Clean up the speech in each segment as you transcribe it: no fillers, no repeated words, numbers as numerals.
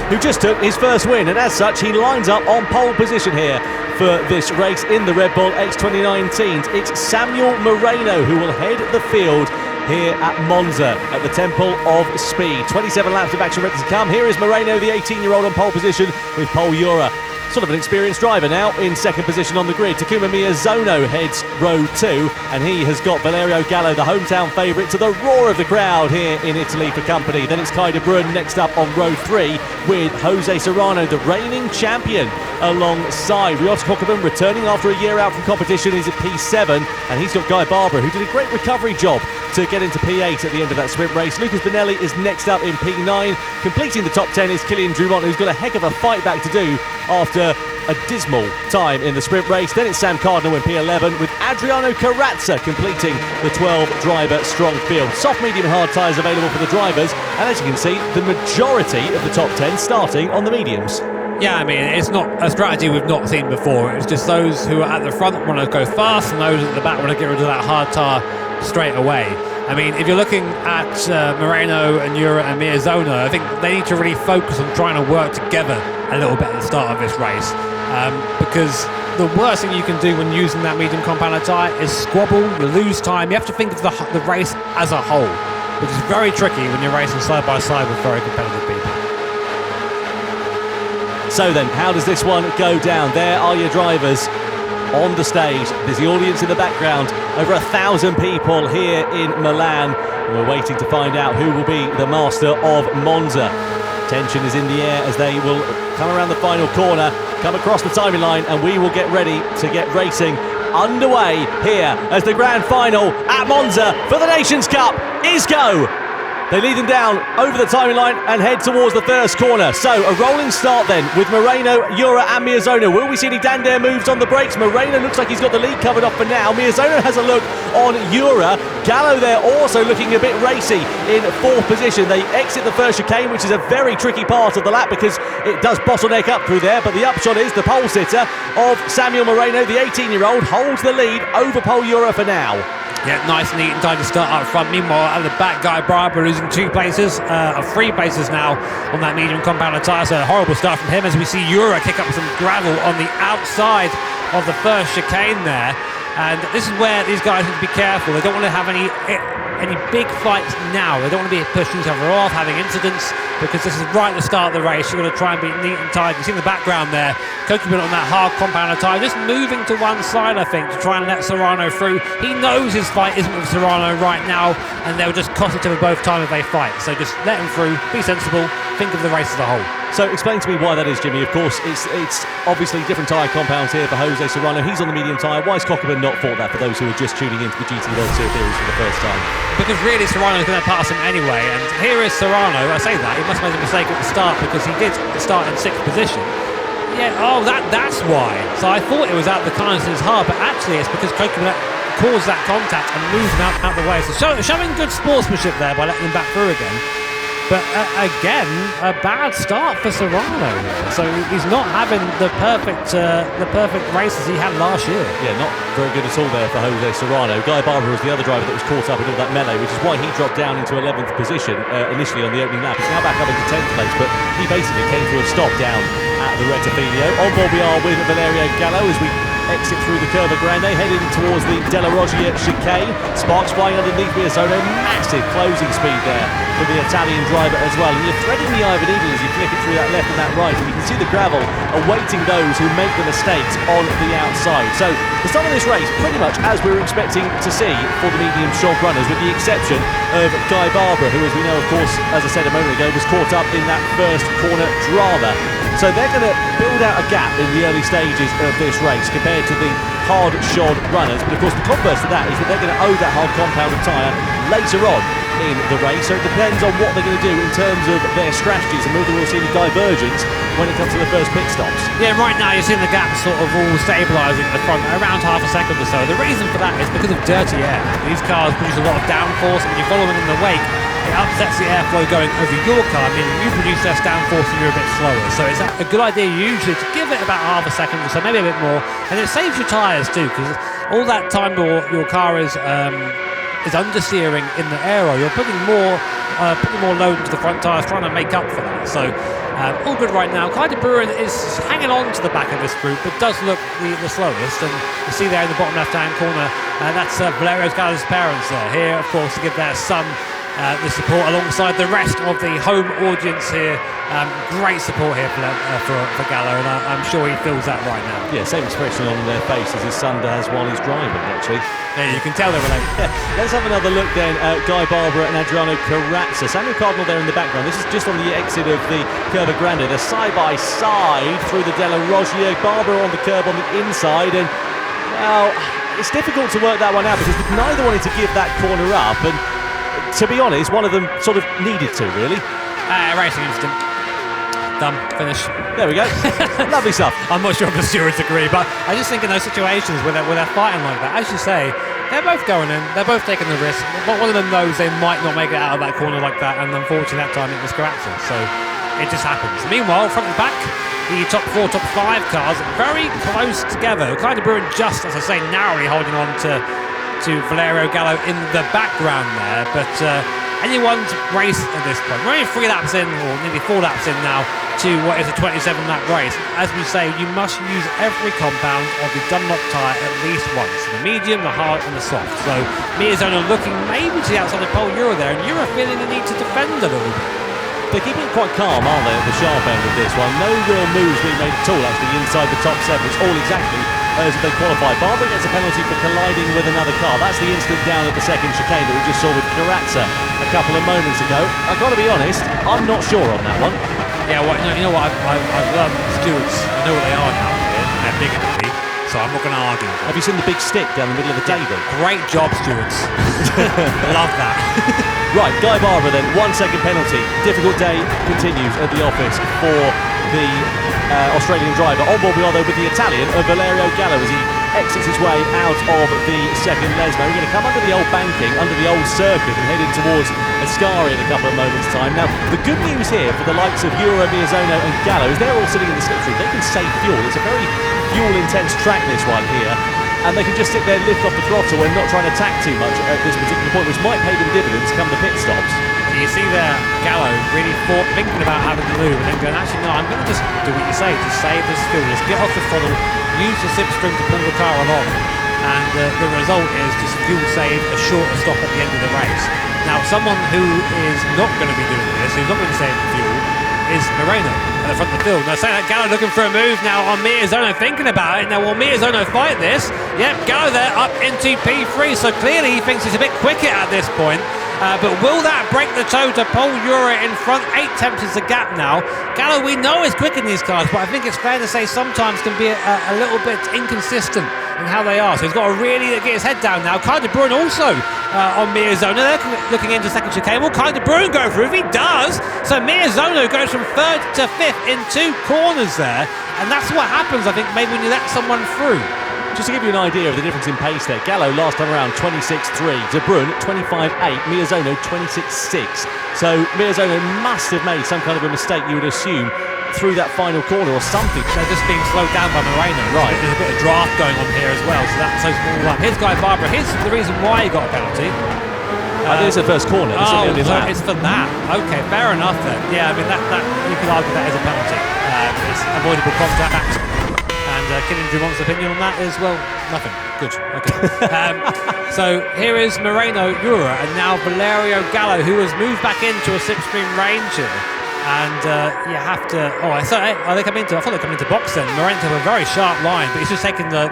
who just took his first win, and as such he lines up on pole position here for this race in the Red Bull X2019. It's Samuel Moreno who will head the field here at Monza at the Temple of Speed. 27 laps of action ready to come. Here is Moreno, the 18-year-old, on pole position with Paul Ura, sort of an experienced driver now, in second position on the grid. Takuma Miyazono heads row 2, and he has got Valerio Gallo, the hometown favourite, to the roar of the crowd here in Italy for company. Then it's Kai de Bruyne next up on row 3 with Jose Serrano, the reigning champion, alongside. Ryota Kokubun, returning after a year out from competition, is at P7, and he's got Guy Barbara, who did a great recovery job to get into P8 at the end of that sprint race. Lucas Bonelli is next up in P9. Completing the top 10 is Kylian Drumont, who's got a heck of a fight back to do after a dismal time in the sprint race. Then it's Sam Cardinal in P11 with Adriano Carrazza completing the 12-driver strong field. Soft, medium and hard tyres available for the drivers, and as you can see, the majority of the top 10 starting on the mediums. Yeah, I mean, it's not a strategy we've not seen before. It's just those who are at the front want to go fast, and those at the back want to get rid of that hard tyre straight away. I mean, if you're looking at Moreno and Ura and Miyazono, I think they need to really focus on trying to work together a little bit at the start of this race, because the worst thing you can do when using that medium compounder tyre is squabble. You lose time. You have to think of the race as a whole, which is very tricky when you're racing side by side with very competitive people. So then, how does this one go down? There are your drivers on the stage. There's the audience in the background. Over 1,000 people here in Milan. We're waiting to find out who will be the master of Monza. Tension is in the air as they will come around the final corner, come across the timing line, and we will get ready to get racing underway here as the grand final at Monza for the Nations Cup is go. They lead them down over the timing line and head towards the first corner. So a rolling start then with Moreno, Ura and Miyazono. Will we see any Dandare moves on the brakes? Moreno looks like he's got the lead covered off for now. Miyazono has a look on Ura. Gallo there also looking a bit racy in fourth position. They exit the first chicane, which is a very tricky part of the lap because it does bottleneck up through there. But the upshot is the pole sitter of Samuel Moreno, the 18-year-old, holds the lead over Paul Ura for now. Yeah, nice and neat and tidy start up front. Meanwhile, at the back, Guy Barbara losing 2 places, 3 places now on that medium compounder tyre. So a horrible start from him as we see Ura kick up some gravel on the outside of the first chicane there. And this is where these guys need to be careful. They don't want to have any big fights now. They don't want to be pushing each other off, having incidents, because this is right at the start of the race. You've got to try and be neat and tidy. You see in the background there, Kokubun on that hard compounder tyre, just moving to one side, I think, to try and let Serrano through. He knows his fight isn't with Serrano right now, and they'll just cost each other both times if they fight. So just let him through, be sensible, think of the race as a whole. So explain to me why that is, Jimmy. Of course, it's obviously different tyre compounds here for Jose Serrano. He's on the medium tyre. Why has Kokubun not fought that for those who are just tuning into the GT World Series for the first time? Because really Serrano's going to pass him anyway, and here is Serrano. I say that, he must have made a mistake at the start because he did start in 6th position. Yeah, that's why. So I thought it was out the kindness of his heart, but actually it's because Kokubun caused that contact and moved him out the way. So showing good sportsmanship there by letting him back through again. But again, a bad start for Serrano here. So he's not having the perfect races he had last year. Yeah, not very good at all there for Jose Serrano. Guy Barbara was the other driver that was caught up in all that melee, which is why he dropped down into 11th position initially on the opening lap. He's now back up into 10th place, but he basically came to a stop down at the Rettifilio. On board we are with Valerio Gallo as we exit through the Curva Grande, heading towards the Della Roggia chicane. Sparks flying underneath Miyazono. Massive closing speed there for the Italian driver as well. And you're threading the eye of a needle as you flick it through that left and that right. And you can see the gravel awaiting those who make the mistakes on the outside. So the start of this race, pretty much as we were expecting to see for the medium short runners, with the exception of Guy Barbara, who, as we know, of course, as I said a moment ago, was caught up in that first corner drama. So they're going to build out a gap in the early stages of this race compared to the hard-shod runners. But of course the converse to that is that they're going to owe that hard compounded tyre later on in the race. So it depends on what they're going to do in terms of their strategies and whether we'll see any divergence when it comes to the first pit stops. Yeah, right now you're seeing the gap sort of all stabilising at the front around half a second or so. The reason for that is because of dirty air. These cars produce a lot of downforce, and when you're following in the wake, it upsets the airflow going over your car, meaning you produce less downforce and you're a bit slower. So it's a good idea usually to give it about half a second or so, maybe a bit more, and it saves your tyres too, because all that time your car is understeering in the aero, you're putting more load into the front tyres, trying to make up for that. So All good right now. Kai de Bruin is hanging on to the back of this group, but does look the slowest. And you see there in the bottom left-hand corner, that's Valerio Gallo's parents there. Here, of course, to give their son the support alongside the rest of the home audience here. Great support here for Gallo, and I'm sure he feels that right now. Yeah, same expression on their face as his son has while he's driving, actually. Yeah, you can tell they're related. Yeah. Let's have another look then at Guy Barbara and Adriano Carrazza. Samuel Cardinal there in the background. This is just on the exit of the Curva Grande. They're side by side through the Della Roggia. Barbara on the curb on the inside, and well, it's difficult to work that one out because neither wanted to give that corner up, and to be honest, one of them sort of needed to, really. Racing instant. Done. Finish. There we go. Lovely stuff. I'm not sure if the stewards agree, but I just think in those situations where they're fighting like that, as you say, they're both going in, they're both taking the risk. But one of them knows they might not make it out of that corner like that, and unfortunately that time it was Carrazza. So it just happens. Meanwhile, front and back, the top 4, top 5 cars very close together. Kai de Bruin just, as I say, narrowly holding on to Valerio Gallo in the background there, but anyone's race at this point. We're only 3 laps in, or nearly 4 laps in now, to what is a 27-lap race. As we say, you must use every compound of the Dunlop tyre at least once. The medium, the hard and the soft. So Miyazono looking maybe to the outside of Pole Euro there, and Euro feeling the need to defend a little bit. They're keeping it quite calm, aren't they, at the sharp end of this one? No real moves being made at all, actually, inside the top 7. It's all exactly as they qualify. Barbara gets a penalty for colliding with another car. That's the instant down at the second chicane that we just saw with Carrazza a couple of moments ago. I've got to be honest, I'm not sure on that one. Yeah, well, you know what? I've loved stewards. I know what they are now. They're big enough, so I'm not going to argue. Have you seen the big stick down the middle of the table? Great job, stewards. Love that. Right, Guy Barbara then, 1 second penalty. Difficult day continues at the office for the Australian driver. On board we are though with the Italian Valerio Gallo as he exits his way out of the second Lesmo. We're going to come under the old banking, under the old circuit, and head in towards Ascari in a couple of moments' time. Now, the good news here for the likes of Euro, Miyazono and Gallo is they're all sitting in the slipstream. They can save fuel. It's a very fuel-intense track, this one here, and they can just sit there, lift off the throttle and not try and attack too much at this particular point, which might pay them dividends come the pit stops. You see there, Gallo really thinking about having to move, and then going, actually, no, I'm going to just do what you say, just save this fuel, just get off the throttle, use the slipstream to pull the car along, and the result is just fuel save, a shorter stop at the end of the race. Now, someone who is not going to be doing this, who's not going to save fuel, is Moreno at the front of the field. Now, saying that, Gallo looking for a move now on Miyazono, thinking about it. Now, will Miyazono fight this? Yep, Gallo there up into P3, so clearly he thinks he's a bit quicker at this point. But will that break the toe to Pole Euro in front? 8 tenths is the gap now. Gallo, we know, is quick in these cars, but I think it's fair to say sometimes can be a little bit inconsistent in how they are. So he's got to really get his head down now. Kai de Bruin also on Miyazono. They're looking into second chicane. Will Kai de Bruin go through? If he does, so Miyazono goes from 3rd to 5th in 2 corners there. And that's what happens, I think, maybe when you let someone through. Just to give you an idea of the difference in pace there, Gallo last time around 26.3, De Bruin 25.8, Miyazono 26.6. So Miyazono must have made some kind of a mistake, you would assume, through that final corner or something. They're just being slowed down by Moreno. Right. There's a bit of draft going on here as well, so that's so small up. Here's Guy Barbara. Here's the reason why he got a penalty. There's the first corner. It's for that. Okay, fair enough then. Yeah, I mean that you could argue that is a penalty. It's avoidable contact. And Killian Drumont's opinion on that is, well, nothing. Good. Okay. So here is Moreno, Euro, and now Valerio Gallo, who has moved back into a slipstream range here. And you have to. I thought they come into box then. Moreno have a very sharp line, but he's just taking the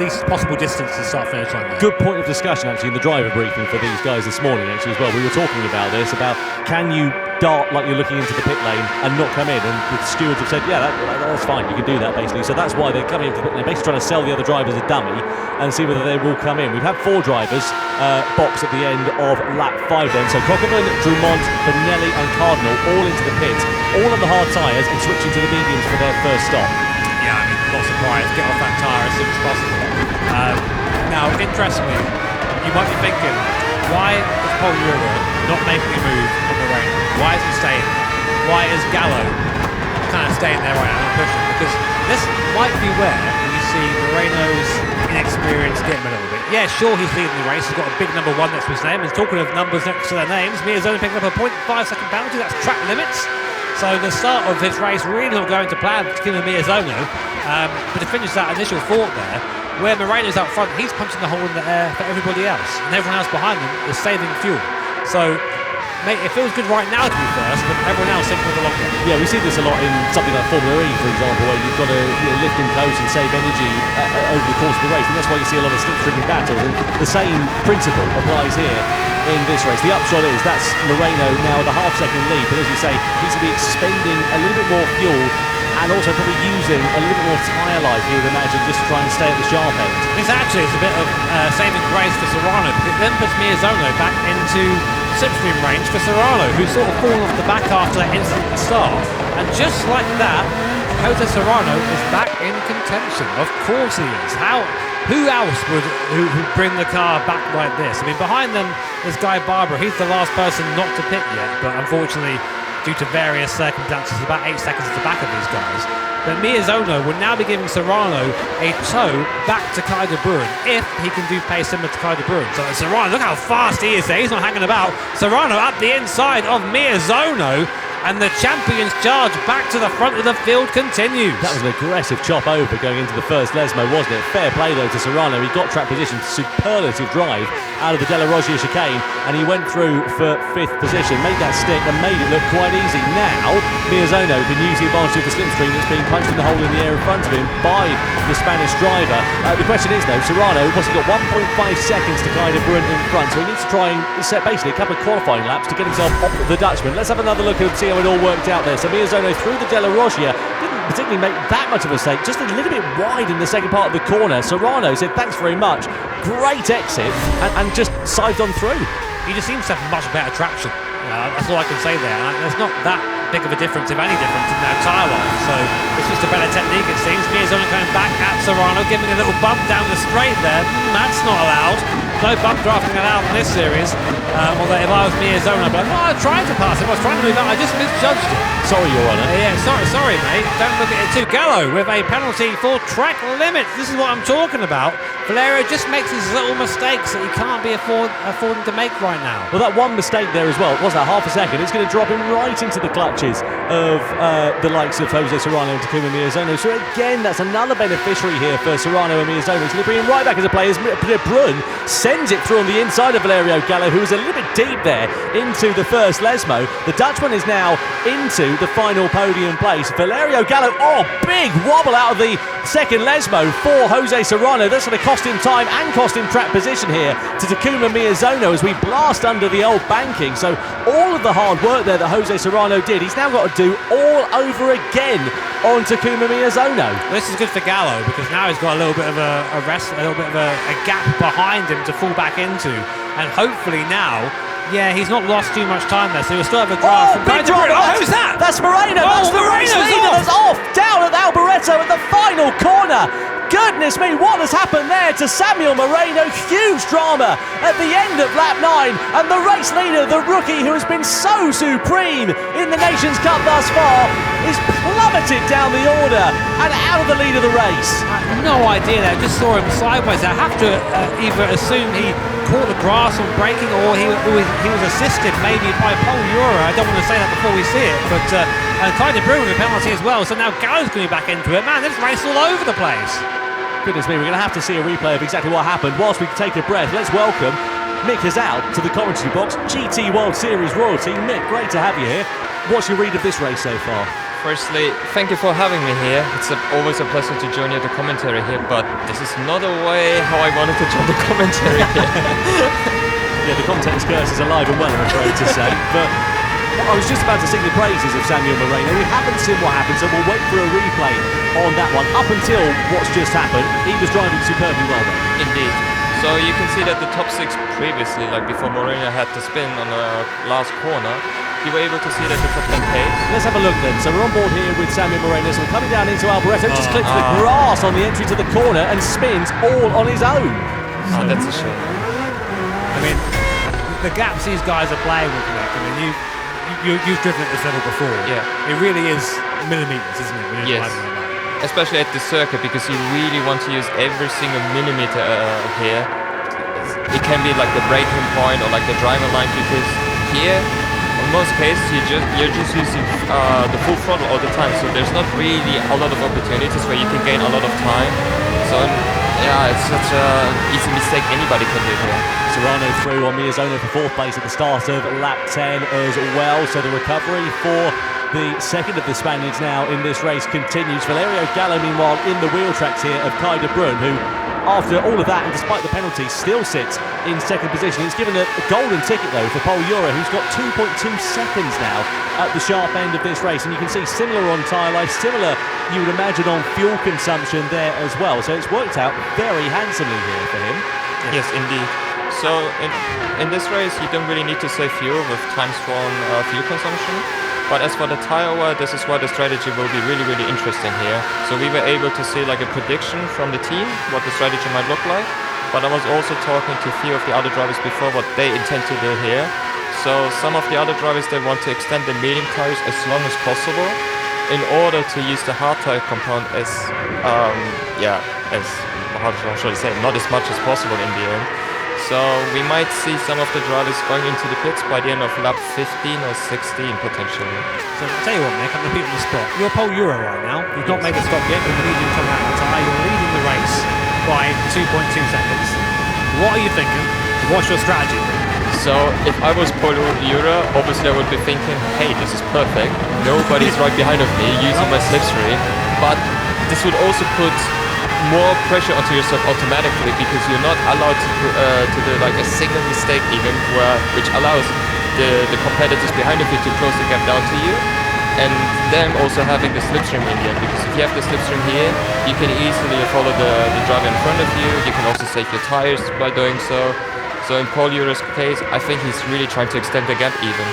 least possible distance to start finish line there. Good point of discussion actually in the driver briefing for these guys this morning actually as well. We were talking about this, about can you dart like you're looking into the pit lane and not come in, and the stewards have said that's fine, you can do that basically. So that's why they're coming into the pit lane, basically trying to sell the other drivers a dummy and see whether they will come in. We've had 4 drivers box at the end of lap 5 then, so Cockburn, Drumont, Benelli and Cardinal all into the pit, all on the hard tyres and switching to the mediums for their first stop. Yeah, I mean, not surprised, get off that tyre as soon as possible. Now, interestingly, you might be thinking, why is Pole Euro not making a move on Moreno? Why is he staying there? Why is Gallo kind of staying there right now and pushing? Because this might be where you see Moreno's inexperience get him a little bit. Yeah, sure, he's leading the race. He's got a big number 1 next to his name. And talking of numbers next to their names, Miyazono picking up a 0.5 second penalty. That's track limits. So the start of his race really not going to plan to Takuma Miyazono, but to finish that initial thought there, where Moreno's out front, he's punching the hole in the air for everybody else, and everyone else behind him is saving fuel. So, mate, it feels good right now to be first, but everyone else thinking of the long run. Yeah, we see this a lot in something like Formula E, for example, where you've got to lift and coast and save energy over the course of the race, and that's why you see a lot of slipstreaming battles. And the same principle applies here in this race. The upshot is that's Moreno now with a half-second lead, but as you say, he's going to be expending a little bit more fuel and also probably using a little bit more tyre life, you would imagine, just to try and stay at the sharp end. It's a bit of saving grace for Serrano, because it then puts Miyazono back into slipstream range for Serrano, who's sort of fallen off the back after that instant start. And just like that, Jose Serrano is back in contention. Of course he is. Who else would bring the car back like this? I mean, behind them is Guy Barber. He's the last person not to pit yet, but unfortunately, due to various circumstances, about 8 seconds at the back of these guys. But Miyazono would now be giving Serrano a tow back to Kai de Bruin if he can do pace similar to Kai de Bruin. So Serrano, look how fast he is there. He's not hanging about. Serrano up the inside of Miyazono, and the champion's charge back to the front of the field continues. That was an aggressive chop over going into the first Lesmo, wasn't it? Fair play though to Serrano. He got track position, superlative drive out of the Della Roggia chicane, and he went through for 5th position, made that stick and made it look quite easy. Now Miyazono can use the advantage of the slipstream that's being punched in the hole in the air in front of him by the Spanish driver. The question is though, Serrano, what's he got? 1.5 seconds to Kai de Bruin in front, so he needs to try and set basically a couple of qualifying laps to get himself off the Dutchman. Let's have another look and see how it all worked out there. So Miyazono through the Della Roggia, didn't particularly make that much of a mistake, just a little bit wide in the second part of the corner. Serrano said thanks very much, great exit, and just sived on through. He just seems to have much better traction. That's all I can say there. There's not that big of a difference, if any difference, in their tyre life. So it's just a better technique, it seems. Miyazono coming back at Serrano, giving a little bump down the straight there. That's not allowed. No bump drafting allowed in this series. Although if I was Miyazono, I'd be like, I tried to pass him. I was trying to move out. I just misjudged it. Sorry, Your Honour. Sorry, mate. Don't look at it too. Gallo with a penalty for track limits. This is what I'm talking about. Valerio just makes these little mistakes that he can't be affording to make right now. Well, that one mistake there as well, was that half a second? It's going to drop him right into the clutches of the likes of Jose Serrano and Takuma Miyazono. So again, that's another beneficiary here for Serrano and Miyazono. It's going to bring him right back into play as Brun sends it through on the inside of Valerio Gallo, who was a little bit deep there into the first Lesmo. The Dutchman is now into the final podium place. Valerio Gallo, big wobble out of the second Lesmo for Jose Serrano. That's going to cost him time and cost him track position here to Takuma Miyazono as we blast under the old banking. So all of the hard work there that Jose Serrano did, he's now got to do all over again on Takuma Miyazono. This is good for Gallo because now he's got a little bit of a rest, a little bit of a gap behind him to fall back into, and hopefully now, he's not lost too much time there, so he'll still have a drive. Big drive! Who's that? That's Moreno. That's the race leader. That's off down at Alboreto at the final corner. Goodness me, what has happened there to Samuel Moreno? Huge drama at the end of lap 9, and the race leader, the rookie who has been so supreme in the Nations Cup thus far, is plummeted down the order and out of the lead of the race. I had no idea there, I just saw him sideways. I have to either assume he caught the grass on braking, or he was assisted maybe by Paul Ura. I don't want to say that before we see it, but Kai de Bruin with a penalty as well, so now Gallo's going back into it. Man, this race all over the place. Goodness me, we're going to have to see a replay of exactly what happened. Whilst we take a breath, let's welcome Mick Hazal to the commentary box, GT World Series royalty. Mick, great to have you here. What's your read of this race so far? Firstly, thank you for having me here. It's always a pleasure to join you at the commentary here, but this is not a way how I wanted to join the commentary here. Yeah, the commentator's curse is alive and well, I'm afraid to say. But I was just about to sing the praises of Samuel Moreno. We haven't seen what happened, so we'll wait for a replay on that one. Up until what's just happened, he was driving superbly well though. Indeed. So you can see that the top 6 previously, like before Moreno had to spin on the last corner, you were able to see that the top 10 pace. Let's have a look then. So we're on board here with Samuel Moreno. So we're coming down into Alboreto, just clips the grass on the entry to the corner and spins all on his own. Oh, that's a shame. I mean, the gaps these guys are playing with, Nick. I mean, you've driven at this level before. Yeah. It really is millimetres, isn't it? When you're Yes. driving like that. Especially at the circuit, because you really want to use every single millimeter here. It can be like the braking point or like the driver line, because here, in most cases you're just using the full throttle all the time, so there's not really a lot of opportunities where you can gain a lot of time. So yeah, it's such an easy mistake anybody can do here. Serrano through on Miyazono for 4th place at the start of lap 10 as well. So the recovery for the second of the Spaniards now in this race continues. Valerio Gallo, meanwhile, in the wheel tracks here of Kai de Bruyne, who, after all of that and despite the penalty, still sits in second position. It's given a golden ticket, though, for Paul Ura, who's got 2.2 seconds now at the sharp end of this race. And you can see similar on tyre life, similar, you would imagine, on fuel consumption there as well. So it's worked out very handsomely here for him. Yes, indeed. So in this race, you don't really need to save fuel with times from fuel consumption. But as for the tyre wear, this is where the strategy will be really, really interesting here. So we were able to see like a prediction from the team, what the strategy might look like. But I was also talking to a few of the other drivers before what they intend to do here. So some of the other drivers, they want to extend the medium tyres as long as possible in order to use the hard tyre compound as, how should I say, not as much as possible in the end. So we might see some of the drivers going into the pits by the end of lap 15 or 16 potentially. So I'll tell you what, Nick, I'm going to put you on the spot. You're Paul Ura right now. You've not made a stop yet. You're leading from that tyre. You're leading the race by 2.2 seconds. What are you thinking? What's your strategy? So if I was Paul Ura, obviously I would be thinking, hey, this is perfect. Nobody's right behind of me using my slipstream. But this would also put more pressure onto yourself automatically, because you're not allowed to do like a single mistake even, which allows the competitors behind of you to close the gap down to you, and them also having the slipstream in the end, because if you have the slipstream here, you can easily follow the driver in front of you. You can also save your tires by doing so. So in Paul Ura's case, I think he's really trying to extend the gap even.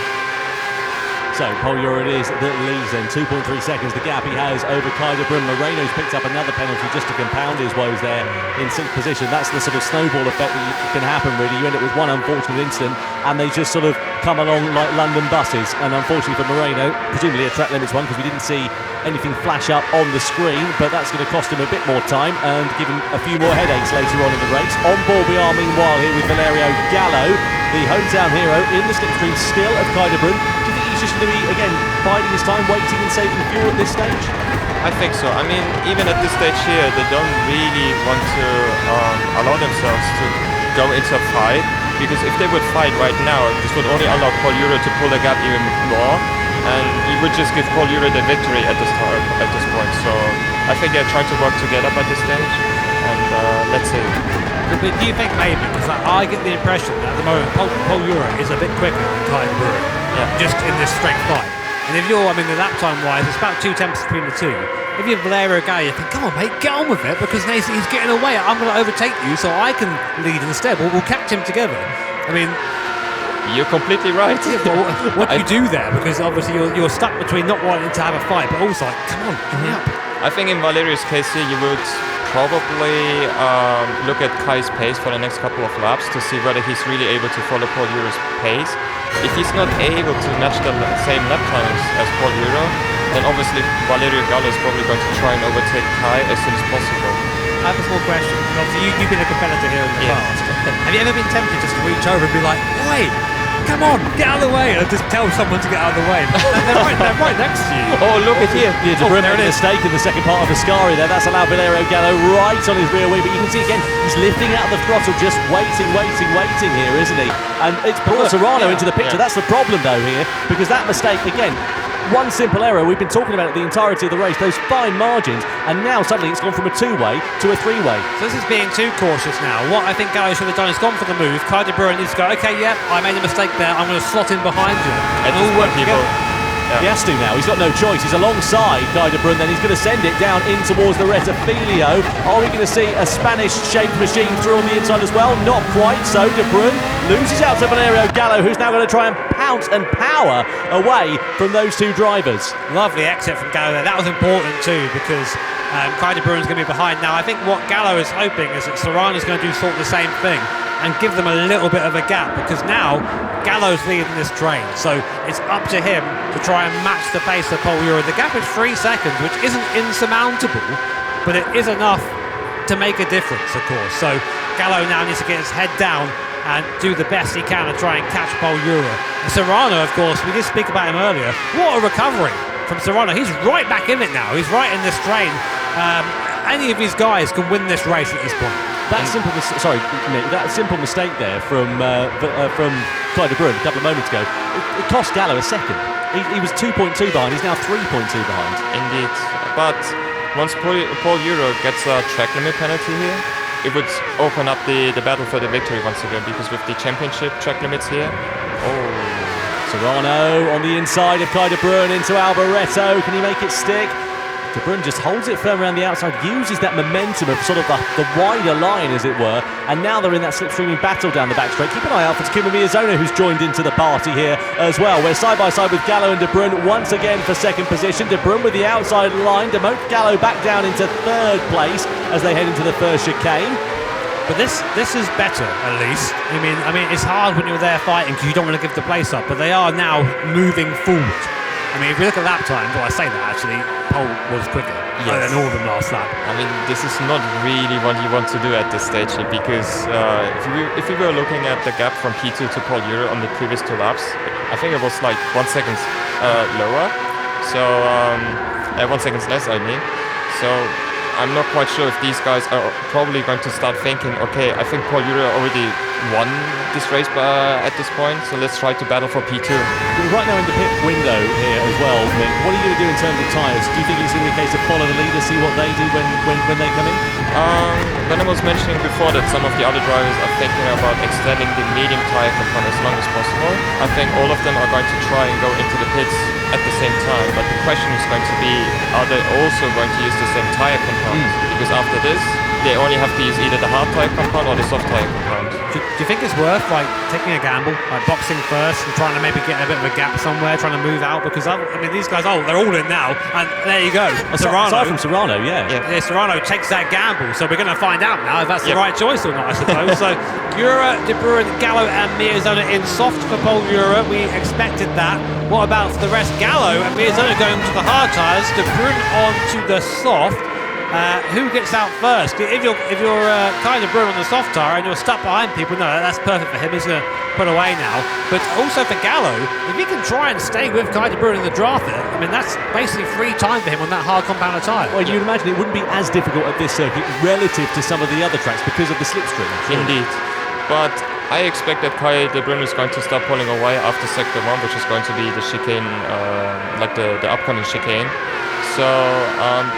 So Paul Ura it is that leads then, 2.3 seconds the gap he has over Kai de Bruyne. Moreno's picked up another penalty just to compound his woes there in 6th position. That's the sort of snowball effect that can happen, really. You end up with one unfortunate incident and they just sort of come along like London buses. And unfortunately for Moreno, presumably a track limits one, because we didn't see anything flash up on the screen, but that's going to cost him a bit more time and give him a few more headaches later on in the race. On board we are meanwhile here with Valerio Gallo, the hometown hero in the slipstream still of Kai de Bruyne. Do you think he's just going to be, again, biding his time, waiting and saving fuel at this stage? I think so. I mean, even at this stage here, they don't really want to allow themselves to go into a fight, because if they would fight right now, this would only allow Paul Ura to pull the gap even more, and he would just give Paul Ura the victory at this point. So I think they're trying to work together by this stage, and let's see. But do you think maybe, because I get the impression that at the moment Paul Ura is a bit quicker than Kai de Bruyne, just in this strength fight. And if you're, the lap time wise, it's about 2 tenths between the two. If you're Valerio Gallo, you think, come on mate, get on with it, because he's getting away. I'm going to overtake you so I can lead instead. We'll catch him together. You're completely right. Yeah, but what do you do there? Because obviously you're stuck between not wanting to have a fight, but also like, come on, give me up. I think in Valerio's case here, you would probably look at Kai's pace for the next couple of laps to see whether he's really able to follow Paul Ura's pace. If he's not able to match the same lap times as Paul Ura, then obviously Valerio Gallo is probably going to try and overtake Kai as soon as possible. I have a small question. Obviously, you've been a competitor here in the past. Have you ever been tempted just to reach over and be like, "Oi, come on, get out of the way," and just tell someone to get out of the way? they're right next to you. Oh, look at here. Yeah, De Bruyne made a mistake in the second part of Ascari there. That's allowed Valerio Gallo right on his rear wing. But you can see again, he's lifting out of the throttle, just waiting here, isn't he? And it's brought Serrano into the picture. That's the problem, though, here, because that mistake, again, one simple error. We've been talking about it the entirety of the race, those fine margins, and now suddenly it's gone from a two-way to a three-way. So this is being too cautious now. What I think Gallo should have done is gone for the move. Kai de Bruyne needs to go, okay, yeah, I made a mistake there, I'm going to slot in behind you. And all work together. He has to now, he's got no choice. He's alongside Kai de Bruyne, then he's going to send it down in towards the Retafilio. Are we going to see a Spanish-shaped machine through on the inside as well? Not quite so. De Bruyne loses out to Valerio Gallo, who's now going to try and pounce and power away from those two drivers. Lovely exit from Gallo there. That was important too, because Kai de Bruyne's going to be behind. Now I think what Gallo is hoping is that Serrano's going to do sort of the same thing and give them a little bit of a gap, because now Gallo's leading this train, so it's up to him to try and match the pace of Paul Ura. The gap is 3 seconds, which isn't insurmountable, but it is enough to make a difference, of course. So Gallo now needs to get his head down and do the best he can to try and catch Pol Euro. And Serrano, of course, we did speak about him earlier. What a recovery from Serrano. He's right back in it now. He's right in this train. Any of these guys can win this race at this point. That simple, Nick, that simple mistake there from Clyde de Bruyne a couple of moments ago, it cost Gallo a second. He was 2.2 behind. He's now 3.2 behind. Indeed, but once Pol Euro gets a track limit penalty here, it would open up the battle for the victory once again, because with the championship track limits here, Serrano on the inside of Clyde de Bruyne into Alboreto. Can he make it stick? De Bruyne just holds it firm around the outside, uses that momentum of sort of the wider line, as it were, and now they're in that slipstreaming battle down the back straight. Keep an eye out for Takuma Miyazono, who's joined into the party here as well. We're side by side with Gallo and De Bruyne once again for second position. De Bruyne with the outside line, demote Gallo back down into third place as they head into the first chicane. But this is better, at least. I mean, it's hard when you're there fighting because you don't want to give the place up, but they are now moving forward. I mean, if you look at lap times, well, I say that actually, Pol was quicker than all of them last lap. I mean, this is not really what you want to do at this stage, because if we were looking at the gap from P2 to Pol Euro on the previous 2 laps, I think it was like 1 second lower. So 1 second less, I mean. So I'm not quite sure if these guys are probably going to start thinking, okay, I think Pol Euro already won this race at this point, so let's try to battle for P2. We're right now in the pit window here as well, Mick. What are you going to do in terms of tyres? Do you think it's going to be a case of follow the leader, see what they do when they come in? When I was mentioning before that some of the other drivers are thinking about extending the medium tyre compound as long as possible, I think all of them are going to try and go into the pits at the same time, but the question is going to be, are they also going to use the same tyre compound? Because after this, they only have to use either the hard tyre compound or the soft tyre compound. Do you think it's worth like taking a gamble, like boxing first and trying to maybe get a bit of a gap somewhere, trying to move out? Because I mean, these guys, they're all in now, and there you go. Serrano. Aside from Serrano, yeah, Serrano takes that gamble, so we're going to find out now if that's the right choice or not, I suppose. So Euro, De Bruyne, Gallo, and Miyazono in soft for Pol Euro. We expected that. What about for the rest? Gallo and Miyazono going to the hard tyres, De Bruyne on to the soft. Who gets out first? If you're kind of Bruyne on the soft tyre and you're stuck behind people, no, that's perfect for him. He's going to put away now. But also for Gallo, if he can try and stay with Kai de Bruyne in the draft there, I mean, that's basically free time for him on that hard compound tyre. Well, you'd imagine it wouldn't be as difficult at this circuit relative to some of the other tracks because of the slipstream. Indeed. But I expect that Kai de Bruyne is going to start pulling away after Sector 1, which is going to be the chicane, like the upcoming chicane. So,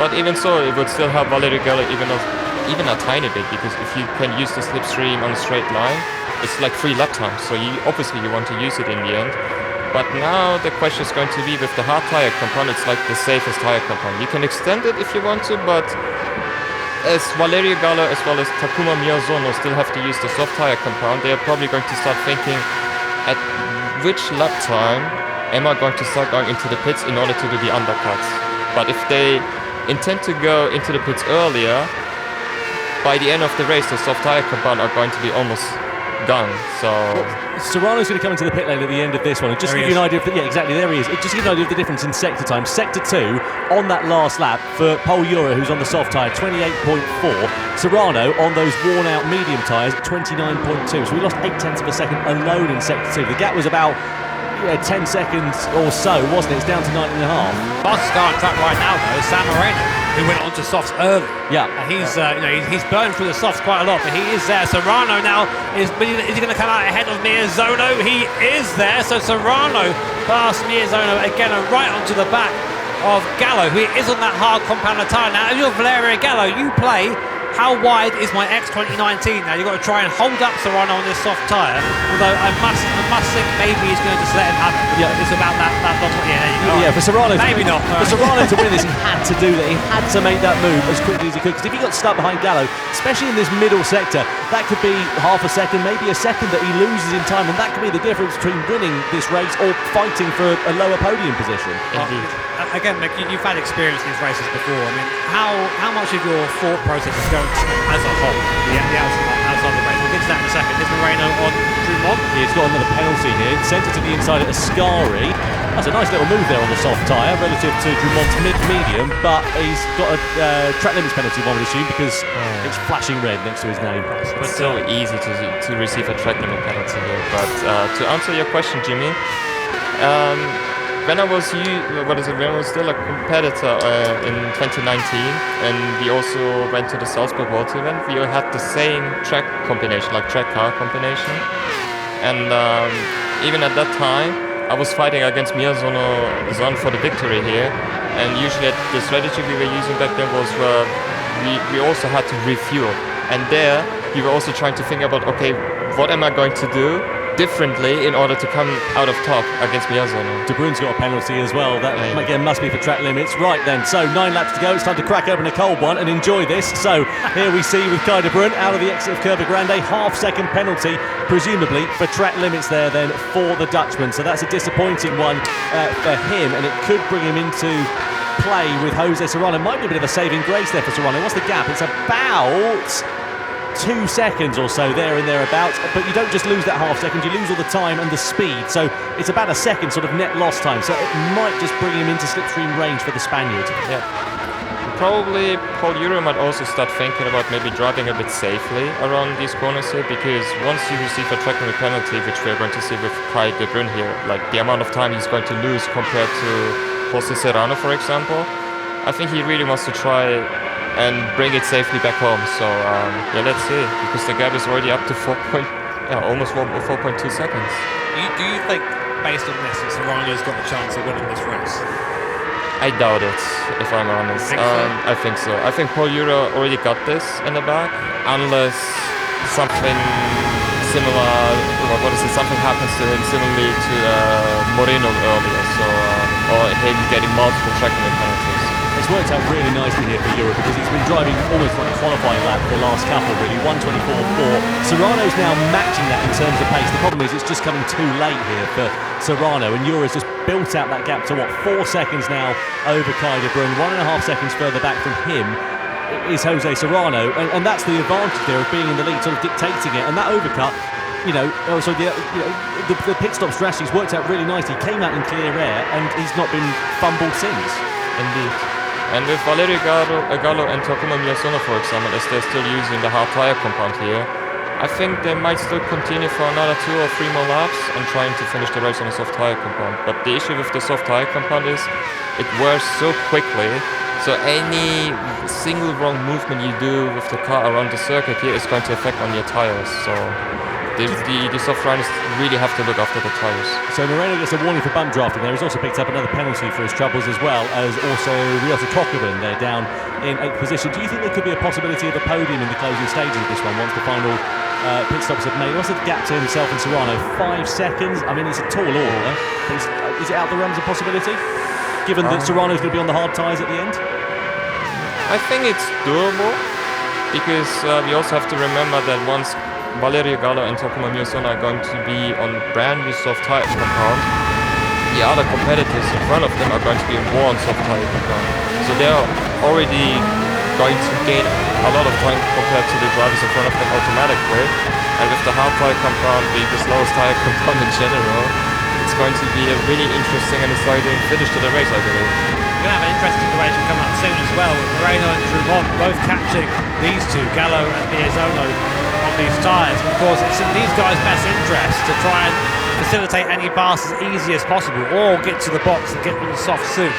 but even so, it would still help Valerio Gallo even a tiny bit, because if you can use the slipstream on a straight line, it's like 3 lap times. So obviously you want to use it in the end. But now the question is going to be with the hard tire compound, it's like the safest tire compound. You can extend it if you want to, but as Valerio Gallo as well as Takuma Miyazono still have to use the soft tire compound, they are probably going to start thinking, at which lap time am I going to start going into the pits in order to do the undercuts? But if they intend to go into the pits earlier, by the end of the race, the soft tire compound are going to be almost done. So Serrano's going to come into the pit lane at the end of this one. And just to give you an idea of exactly, there he is. Just to give you an idea of the difference in sector time. Sector 2 on that last lap for Pol Euro, who's on the soft tyre, 28.4. Serrano on those worn-out medium tyres, 29.2. So we lost 0.8 of a second alone in sector 2. The gap was about 10 seconds or so, wasn't it? It's down to 9.5. Fastest car on track right now, though, is Sam Moreno, who went on to softs early. Yeah. And he's burned through the softs quite a lot, but he is there. Serrano now is he going to come out ahead of Miyazono? He is there. So Serrano past Miyazono again and right onto the back of Gallo, who is on that hard compound tyre. Now, if you're Valerio Gallo, you play how wide is my X 2019? Now you've got to try and hold up Serrano on this soft tyre. Although I must think maybe he's going to just let him have it. Yeah, it's about that long. Yeah, there you go. Yeah, for Serrano, maybe not. For Serrano to win this, he had to do that. He had to make that move as quickly as he could. Because if he got stuck behind Gallo, especially in this middle sector, that could be half a second, maybe a second that he loses in time, and that could be the difference between winning this race or fighting for a lower podium position. Indeed. Again, Mick, you've had experience in these races before. I mean, how much of your thought process is going as a whole, the outside of the race? We'll get to that in a second. Here's Moreno on Drummond. He's got another penalty here. Sent it to the inside at Ascari. That's a nice little move there on the soft tyre relative to Drumont's mid-medium, but he's got a track limits penalty, one would assume, because it's flashing red next to his name. It's so easy to receive a track limit penalty here. But to answer your question, Jimmy, when I was still a competitor in 2019, and we also went to the Salzburg World event, we had the same track combination, like track car combination, and even at that time, I was fighting against Zon for the victory here, and usually the strategy we were using back then was we also had to refuel, and there we were also trying to think about, okay, what am I going to do differently in order to come out of top against Miyazono. De Bruyn's got a penalty as well. That again must be for track limits. Right then, so 9 laps to go. It's time to crack open a cold one and enjoy this. So here we see with Kai De Bruyn out of the exit of Curva Grande, half-second penalty, presumably for track limits there then for the Dutchman. So that's a disappointing one for him, and it could bring him into play with Jose Serrano. Might be a bit of a saving grace there for Serrano. What's the gap? It's about 2 seconds or so there and thereabouts, but you don't just lose that half second, you lose all the time and the speed, so it's about a second sort of net loss time, so it might just bring him into slipstream range for the Spaniard. Yeah. Probably Paul Euro might also start thinking about maybe driving a bit safely around these corners here, because once you receive a track limit penalty, which we're going to see with Kai De Bruyn here, like the amount of time he's going to lose compared to Jose Serrano, for example, I think he really wants to try and bring it safely back home. So yeah, let's see, because the gap is already up to almost 4.2 seconds. Do you think, based on this, that Serrano's got a chance of winning this race? I doubt it, if I'm honest. I think so. I think Paul Euro already got this in the back, unless something similar, something happens to him similarly to Moreno earlier, or him getting multiple track limit penalties. It's worked out really nicely here for Europe, because he's been driving almost like a qualifying lap for the last couple, really. 1:24.4. Serrano's now matching that in terms of pace. The problem is it's just coming too late here for Serrano, and Euro's just built out that gap to 4 seconds now over Kai De Bruyn. 1.5 seconds further back from him is Jose Serrano, and that's the advantage there of being in the lead, sort of dictating it. And that overcut, the pit stop strategy's worked out really nicely. He came out in clear air, and he's not been fumbled since. Indeed. And with Valerio Gallo and Takuma Miyazono, for example, as they're still using the hard tyre compound here, I think they might still continue for another 2 or 3 more laps and trying to finish the race on a soft tyre compound. But the issue with the soft tyre compound is it wears so quickly, so any single wrong movement you do with the car around the circuit here is going to affect on your tyres. So the soft riders really have to look after the tyres. So Moreno gets a warning for bump drafting there. He's also picked up another penalty for his troubles, as well as also Ryota Kokubun. They're down in 8th position. Do you think there could be a possibility of a podium in the closing stages of this one once the final pit stops have made? What's the gap to himself and Serrano? 5 seconds? I mean, it's a tall order. Is it out the realms of possibility, given that Serrano's going to be on the hard tyres at the end? I think it's doable, because we also have to remember that once Valerio Gallo and Takuma Miyazono are going to be on brand new soft tyre compound, the other competitors in front of them are going to be more on soft tyre compound. So they're already going to gain a lot of time compared to the drivers in front of them automatically. And with the hard tyre compound being the slowest tyre compound in general, it's going to be a really interesting and exciting finish to the race, I believe. We're going to have an interesting situation coming up soon as well, with Moreno and Drumont both catching these two, Gallo and Miyazono, on these tyres. Of course, it's in these guys' best interest to try and facilitate any pass as easy as possible, or get to the box and get them soft soon.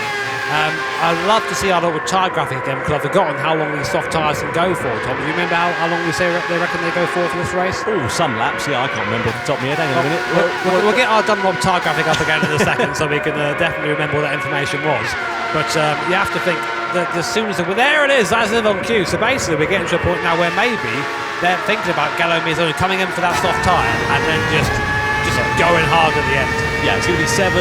I'd love to see our little tyre graphic again, because I've forgotten how long these soft tyres can go for. Tom, do you remember how long we say they reckon they go for this race? Oh, some laps, yeah, I can't remember off the top of my head. Hang on a minute. We'll get our Dunlop tyre graphic up again in a second, so we can definitely remember what that information was. But you have to think that as soon as there it is, that's it on cue. So basically we're getting to a point now where maybe they're thinking about Gallo and Miyazono coming in for that soft tyre and then just going hard at the end. Yeah, it's going to be 7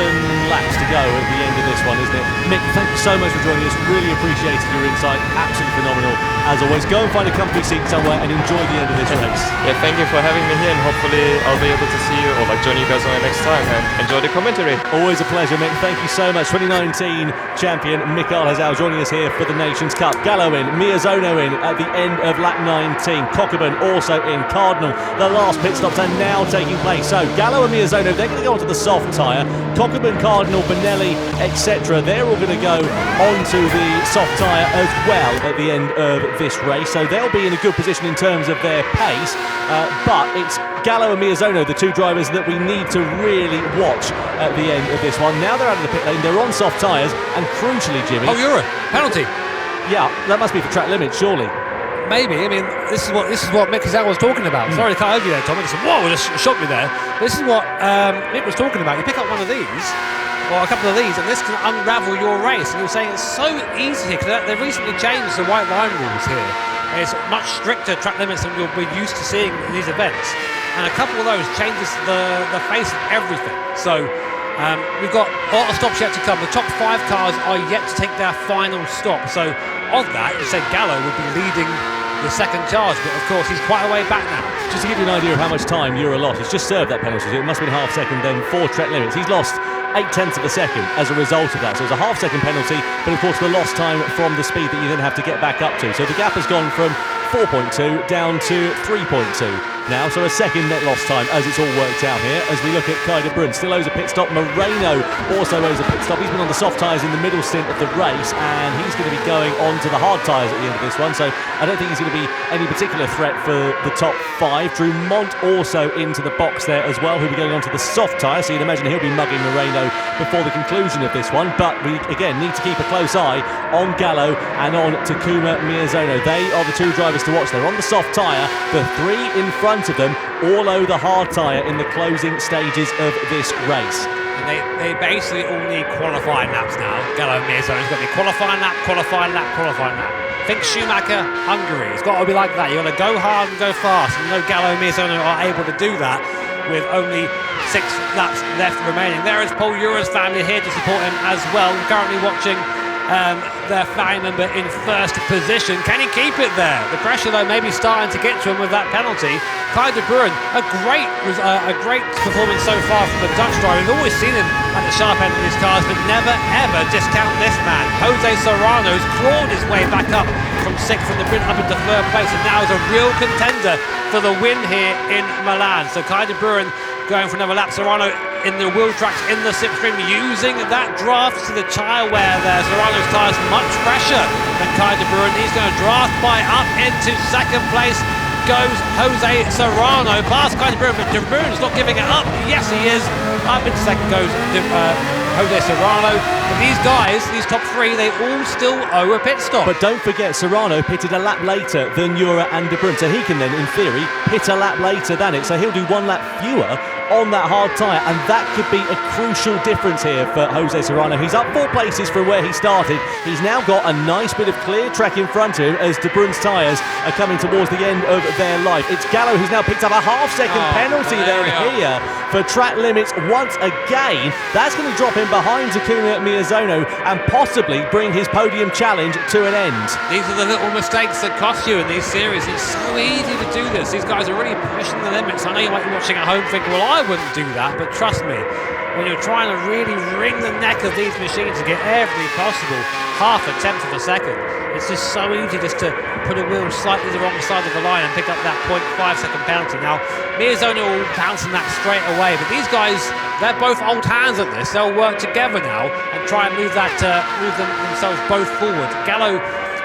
laps to go at the end of this one, isn't it? Mick, thank you so much for joining us. Really appreciated your insight. Absolutely phenomenal as always, go and find a comfy seat somewhere and enjoy the end of this race. Yeah, thank you for having me here, and hopefully I'll be able to see you or join you guys on the next time and enjoy the commentary. Always a pleasure, Mick. Thank you so much. 2019 champion Mikael Hazal joining us here for the Nations Cup. Gallo in, Miyazono in at the end of lap 19. Cockburn also in. Cardinal, the last pit stops are now taking place. So Gallo and Miyazono, they're going to go onto the soft tyre. Cockburn, Cardinal, Benelli, etc., they're all going to go onto the soft tyre as well at the end of this race. So they'll be in a good position in terms of their pace. But it's Gallo and Miyazono, the two drivers that we need to really watch at the end of this one. Now they're out of the pit lane, they're on soft tyres, and crucially, Jimmy... Oh, Euro, penalty. Yeah, that must be for track limits, surely. Maybe. I mean, this is what Mick Hazal was talking about. Sorry to cut over you there, Tom. Whoa, it just shocked me there. This is what Mick was talking about. You pick up one of these, or a couple of these, and this can unravel your race. And he was saying it's so easy here, because they've recently changed the white line rules here. It's much stricter track limits than we're used to seeing in these events. And a couple of those changes the face of everything. So we've got a lot of stops yet to come. The top 5 cars are yet to take their final stop. So of that, you said Gallo would be leading the second charge, but of course he's quite a way back now. Just to give you an idea of how much time Euro lost, he's just served that penalty. It must have been half second then for track limits. He's lost 0.8 of a second as a result of that. So it's a half second penalty, but of course the lost time from the speed that you then have to get back up to. So the gap has gone from 4.2 down to 3.2 now, so a second net loss time as it's all worked out here. As we look at Kai de Bruyn, still owes a pit stop. Moreno also owes a pit stop. He's been on the soft tyres in the middle stint of the race, and he's going to be going on to the hard tyres at the end of this one, so I don't think he's going to be any particular threat for the top 5. Drew Mont also into the box there as well, who'll be going on to the soft tyre, so you'd imagine he'll be mugging Moreno before the conclusion of this one. But we again need to keep a close eye on Gallo and on Takuma Miyazono. They are the two drivers to watch. They're on the soft tyre. The 3 in front of them all owe the hard tyre in the closing stages of this race. And they basically all need qualifying laps now. Gallo and Miyazono's got to be qualifying lap, qualifying lap, qualifying lap. Think Schumacher, Hungary. It's got to be like that. You've got to go hard and go fast. And you know Gallo and Miyazono are able to do that with only 6 laps left remaining. There is Paul Ura's family here to support him as well. We're currently watching their flag member in first position. Can he keep it there? The pressure though may be starting to get to him with that penalty. Kai de Bruyn, a great performance so far from the Dutch driver. We've always seen him at the sharp end of his cars, but never ever discount this man. Jose Serrano's clawed his way back up from 6th from the Bruyn up into 3rd place, and now is a real contender for the win here in Milan. So Kai de Bruyn going for another lap. Serrano in the wheel tracks in the slipstream, using that draft to the tyre wear there. Serrano's tyres much fresher than Kai de Bruyn. He's going to draft by up into 2nd place. Goes Jose Serrano past Kai de Bruyn, but de Bruyn's not giving it up. Yes, he is. Up into 2nd goes Jose Serrano. But these guys, these top 3, they all still owe a pit stop. But don't forget, Serrano pitted a lap later than Ura and de Bruyn, so he can then, in theory, pit a lap later than it. So he'll do 1 lap fewer on that hard tyre, and that could be a crucial difference here for Jose Serrano. He's up 4 places from where he started. He's now got a nice bit of clear track in front of him as de Bruyn's tyres are coming towards the end of their life. It's Gallo who's now picked up a half-second penalty there here for track limits once again. That's going to drop him behind Takuma Miyazono and possibly bring his podium challenge to an end. These are the little mistakes that cost you in these series. It's so easy to do this. These guys are really pushing the limits. I know you might be watching at home thinking, well, I wouldn't do that, but trust me, when you're trying to really wring the neck of these machines to get every possible 0.5 of a second, it's just so easy just to put a wheel slightly the wrong side of the line and pick up that 0.5 second penalty. Now, Miyazono will bounce on that straight away, but these guys, they're both old hands at this. They'll work together now and try and move themselves both forward. Gallo,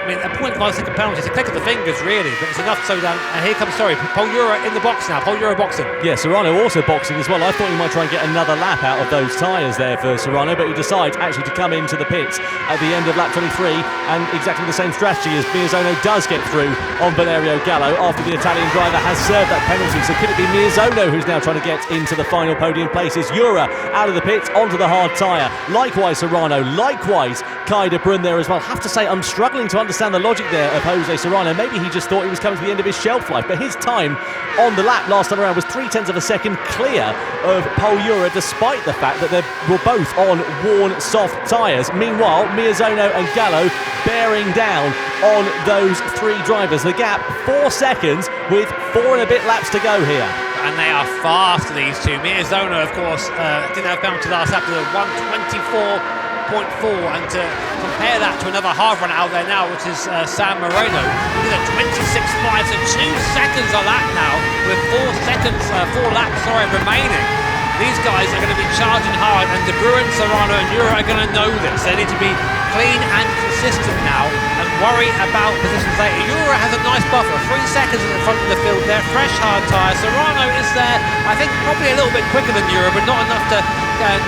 I mean, a 0.5 second penalty, it's a click of the fingers really, but it's enough so that, and here comes, Paul Ura in the box now, Paul Ura boxing. Yeah, Serrano also boxing as well. I thought he might try and get another lap out of those tyres there for Serrano, but he decides actually to come into the pits at the end of lap 23, and exactly the same strategy as Miyazono does get through on Valerio Gallo after the Italian driver has served that penalty. So could it be Miyazono who's now trying to get into the final podium places? Ura out of the pits onto the hard tyre. Likewise Serrano, likewise Kai de Bruyn there as well. I have to say, I'm struggling to understand understand the logic there of Jose Serrano. Maybe he just thought he was coming to the end of his shelf life, but his time on the lap last time around was 0.3 of a second clear of Pol Ura, despite the fact that they were both on worn soft tyres. Meanwhile, Miyazono and Gallo bearing down on those three drivers. The gap 4 seconds with 4 and a bit laps to go here. And they are fast, these two. Miyazono, of course, didn't have penalty last lap to the 124.4, and to compare that to another hard run out there now, which is San Marino. He did a 26.5, so 2 seconds a lap now, with 4 laps remaining. These guys are going to be charging hard, and De Bruin, Serrano and Ura are going to know this. They need to be clean and consistent now and worry about positions later. Ura has a nice buffer, 3 seconds in the front of the field there, fresh hard tyre. Serrano is there, I think probably a little bit quicker than Ura, but not enough to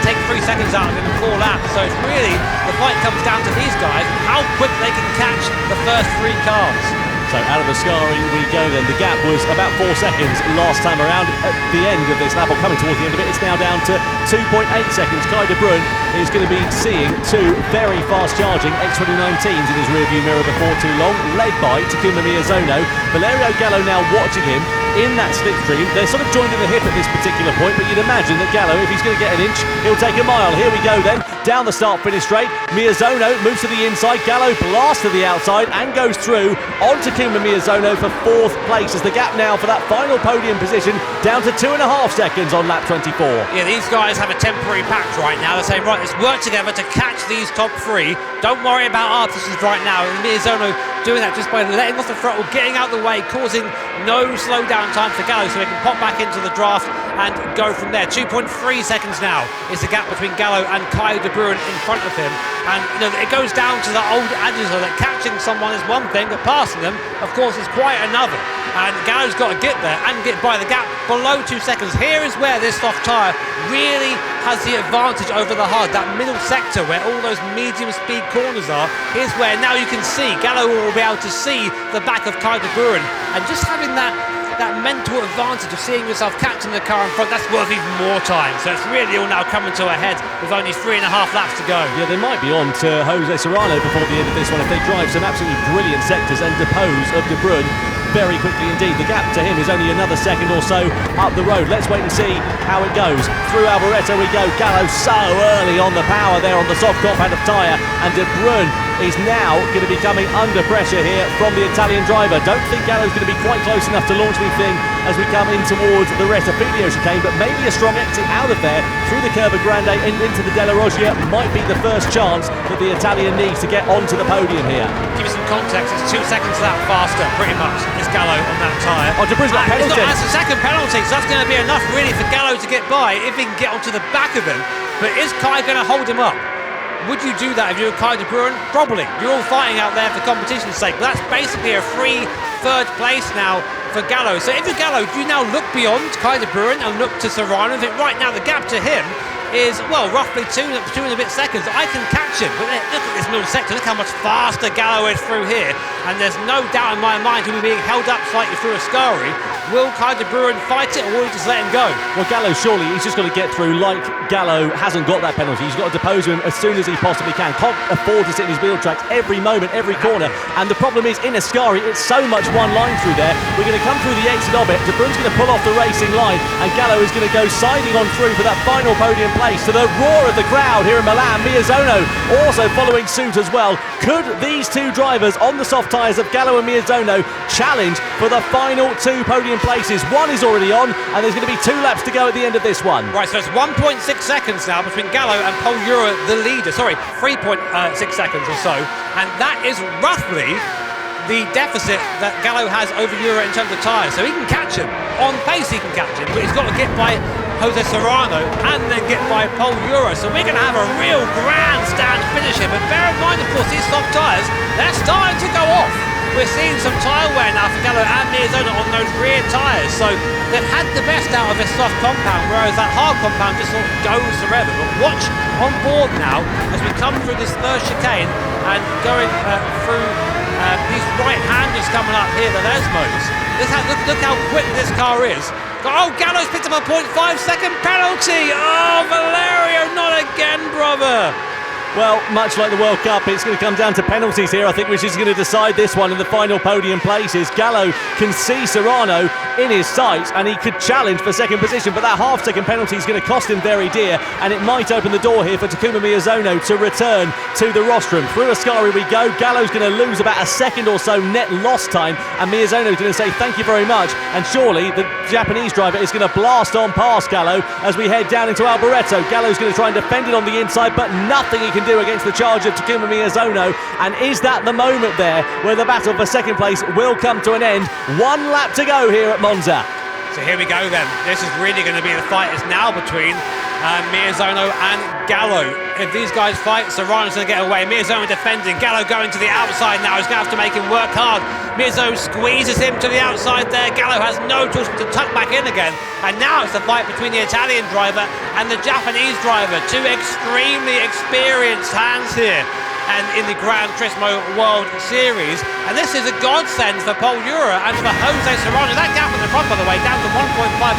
take 3 seconds out of him in 4 laps. So it's really, the fight comes down to these guys and how quick they can catch the first 3 cars. So out of Ascari we go then. The gap was about 4 seconds last time around. At the end of this lap, or coming towards the end of it, it's now down to 2.8 seconds. Kai De Bruin is going to be seeing 2 very fast charging X2019s in his rearview mirror before too long, led by Takuma Miyazono. Valerio Gallo now watching him in that slipstream. They're sort of joined in the hip at this particular point, but you'd imagine that Gallo, if he's going to get an inch, he'll take a mile. Here we go then, down the start-finish straight. Miyazono moves to the inside, Gallo blasts to the outside and goes through on Takuma Miyazono for 4th place, as the gap now for that final podium position down to 2.5 seconds on lap 24. Yeah, these guys have a temporary pact right now. They're saying, right, let's work together to catch these top 3. Don't worry about our positions right now. And Miyazono doing that just by letting off the throttle, getting out of the way, causing no slowdown time for Gallo, so he can pop back into the draft and go from there. 2.3 seconds now is the gap between Gallo and Kai De Bruin in front of him. And you know, it goes down to the old adage that catching someone is one thing, but passing them, of course, is quite another. And Gallo's got to get there and get by the gap below 2 seconds. Here is where this soft tyre really has the advantage over the hard. That middle sector where all those medium speed corners are, here's where now you can see Gallo will be able to see the back of Kai De Bruin, and just having that mental advantage of seeing yourself catching the car in front, that's worth even more time. So it's really all now coming to a head with only 3.5 laps to go. Yeah, they might be on to Jose Serrano before the end of this one if they drive some absolutely brilliant sectors and depose of De Bruin very quickly indeed. The gap to him is only another second or so up the road. Let's wait and see how it goes. Through Alboreto we go. Gallo so early on the power there on the soft compound of tyre, and De Bruin is now going to be coming under pressure here from the Italian driver. Don't think Gallo's going to be quite close enough to launch anything as we come in towards the Rettifiglio chicane, but maybe a strong exit out of there through the Curva Grande into the Della Roggia might be the first chance that the Italian needs to get onto the podium here. Give you some context, it's 2 seconds that faster, pretty much, is Gallo on that tyre. Oh, De Bruin's got a penalty. That's a second penalty, so that's going to be enough really for Gallo to get by if he can get onto the back of him. But is Kai going to hold him up? Would you do that if you were Kai De Bruin? Probably. You're all fighting out there for competition's sake, but that's basically a free 3rd place now for Gallo. So if you're Gallo, do you now look beyond Kai De Bruin and look to Serrano and think, right now the gap to him is, well, roughly 2 and a bit seconds. I can catch him, but look at this middle sector. Look how much faster Gallo is through here. And there's no doubt in my mind he'll be being held up slightly through Ascari. Will Kai De Bruin fight it, or will he just let him go? Well, Gallo, surely he's just got to get through. Like Gallo hasn't got that penalty. He's got to depose him as soon as he possibly can. Can't afford to sit in his wheel tracks every moment, every corner. And the problem is, in Ascari, it's so much one line through there. We're going to come through the exit of it. De Bruin's going to pull off the racing line, and Gallo is going to go siding on through for that final podium place. To the roar of the crowd here in Milan, Miyazono also following suit as well. Could these 2 drivers on the soft tyres of Gallo and Miyazono challenge for the final 2 podium places? One is already on, and there's going to be 2 laps to go at the end of this one. Right, so it's 1.6 seconds now between Gallo and Pol Ura, the leader. Sorry, 3.6 seconds or so, and that is roughly the deficit that Gallo has over Ura in terms of tyres. So he can catch him. On pace he can catch him, but he's got to get by Jose Serrano and then get by Pol Ura. So we're going to have a real grandstand finish here. But bear in mind, of course, these soft tyres, they're starting to go off. We're seeing some tyre wear now for Gallo and Miyazono on those rear tyres. So they've had the best out of this soft compound, whereas that hard compound just sort of goes forever. But watch on board now as we come through this 3rd chicane and going through these right-handers coming up here, the Lesmos. Look how quick this car is. Oh, Gallo's picked up a 0.5 second penalty. Oh, Valerio, not again, brother. Well, much like the World Cup, it's going to come down to penalties here, I think, which is going to decide this one in the final podium places. Gallo can see Serrano in his sights and he could challenge for second position, but that half-second penalty is going to cost him very dear, and it might open the door here for Takuma Miyazono to return to the rostrum. Through Ascari we go. Gallo's going to lose about a second or so net lost time, and Miyazono's going to say thank you very much, and surely the Japanese driver is going to blast on past Gallo as we head down into Alboreto. Gallo's going to try and defend it on the inside, but nothing he can do against the charge of Takuma Miyazono. And is that the moment there where the battle for second place will come to an end? One lap to go here at Monza. So here we go then. This is really going to be the fight is now between Miyazono and Gallo. If these guys fight, Serrano's going to get away. Miyazono defending. Gallo going to the outside now. He's going to have to make him work hard. Miyazono squeezes him to the outside there. Gallo has no choice but to tuck back in again. And now it's the fight between the Italian driver and the Japanese driver. Two extremely experienced hands here and in the Gran Turismo World Series. And this is a godsend for Paul Ura and for Jose Serrano. That gap in the front, by the way, down to 1.5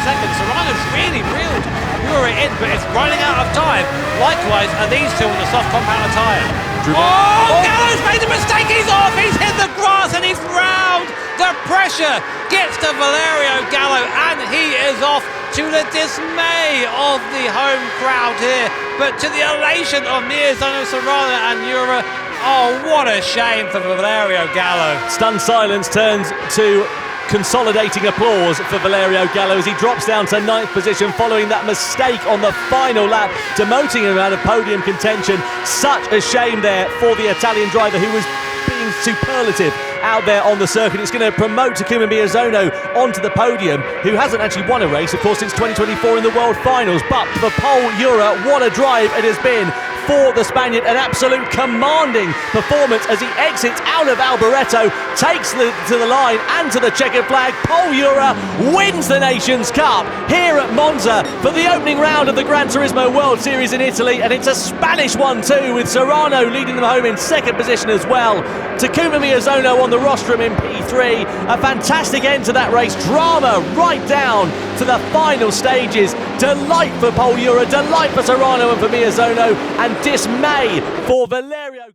seconds. Serrano's really reeled Ura in, but it's running out of time. Likewise are these two on the soft compound tyre. Gallo's made a mistake, he's off, he's hit the grass and he's round. The pressure gets to Valerio Gallo and he is off, to the dismay of the home crowd here, but to the elation of Miyazono, Serrano and Ura. Oh, what a shame for Valerio Gallo. Stunned silence turns to consolidating applause for Valerio Gallo as he drops down to 9th position following that mistake on the final lap, demoting him out of podium contention. Such a shame there for the Italian driver who was being superlative out there on the circuit. It's going to promote Takuma Miyazono onto the podium, who hasn't actually won a race, of course, since 2024 in the World Finals. But for Paul Ura, what a drive it has been for the Spaniard. An absolute commanding performance as he exits out of Alboreto, takes to the line and to the checkered flag. Paul Ura wins the Nations Cup here at Monza for the opening round of the Gran Turismo World Series in Italy, and it's a Spanish one too, with Serrano leading them home in second position as well. Takuma Miyazono on the rostrum in P3. A fantastic end to that race. Drama right down to the final stages. Delight for Paul Ura, delight for Serrano and for Miyazono, and dismay for Valerio.